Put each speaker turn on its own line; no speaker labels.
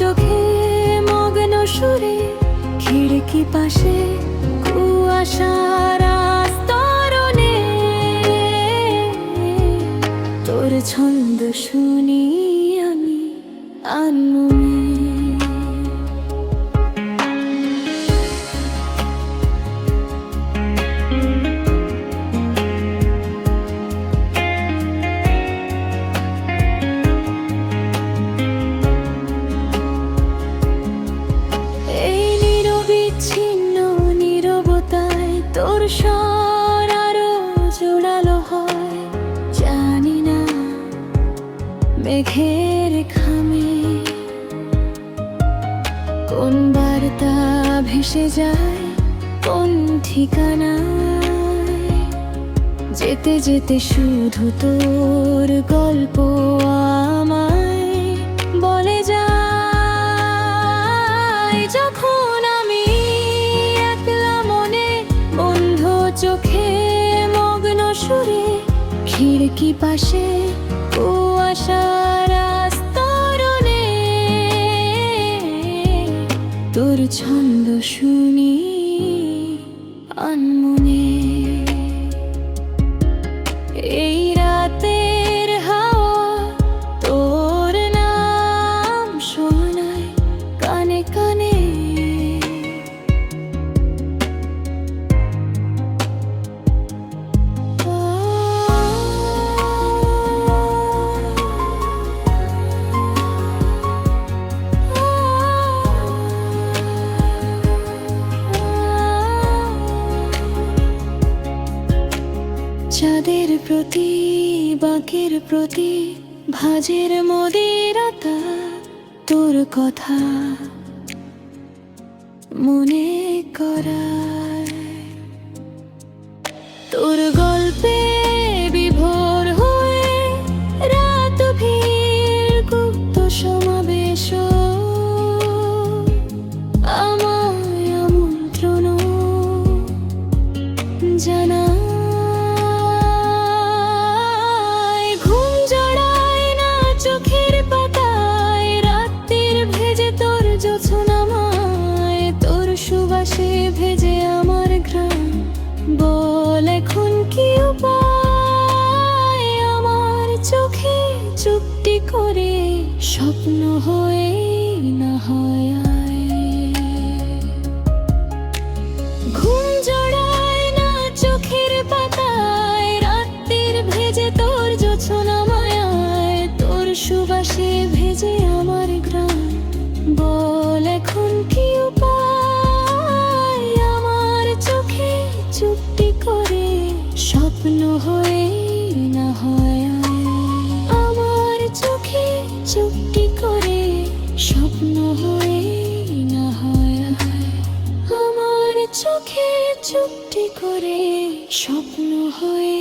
চোখে মগ্ন সুরে, খিড়কি পাশে কুয়াশার আস্তরণে তোর ছন্দ শুনি আমি আনমনে। তোর স্বর আরো জোড়ালো হয়, জানি না মেঘের খামে কোন বার্তা ভেসে যায় কোন ঠিকানায়। যেতে যেতে শুধু তোর গল্প আমায় বলে যায়। যখন আমি একলা মনে, বন্ধ চোখে মগ্ন সুরে, খিড়কি পাশে কুয়াশার আস্তরণে তোর ছন্দ শুনি আনমনে। এই রাতের হাওয়া তোর নাম শোনায় কানে কানে। চাঁদের প্রতি বাঁকের প্রতি ভাজের মদিরাতা, তোর কথা মনে করায়। তোর গল্পে বিভোর হয়ে রাত ভিড় গুপ্ত সমাবেশ আমায় আমন্ত্রণ জানা। সুবাসে ভেজে আমার ঘ্রাণ, বল এখন কি উপায়। আমার চোখে চুপটি করে স্বপ্ন হয়ে না হয়। ঘুম জড়ায় না চোখের পাতায়, রাত্রির ভেজে তোর জোছনা মায়ায়। তোর সুবাসে ভেজে আমার ঘ্রাণ, বল এখন কি উপায়। চুপটি করে স্বপ্ন হয়ে না হয়। আমার চোখে চুপটি করে স্বপ্ন হয়ে না হয়। আমার চোখে চুপটি করে স্বপ্ন হয়ে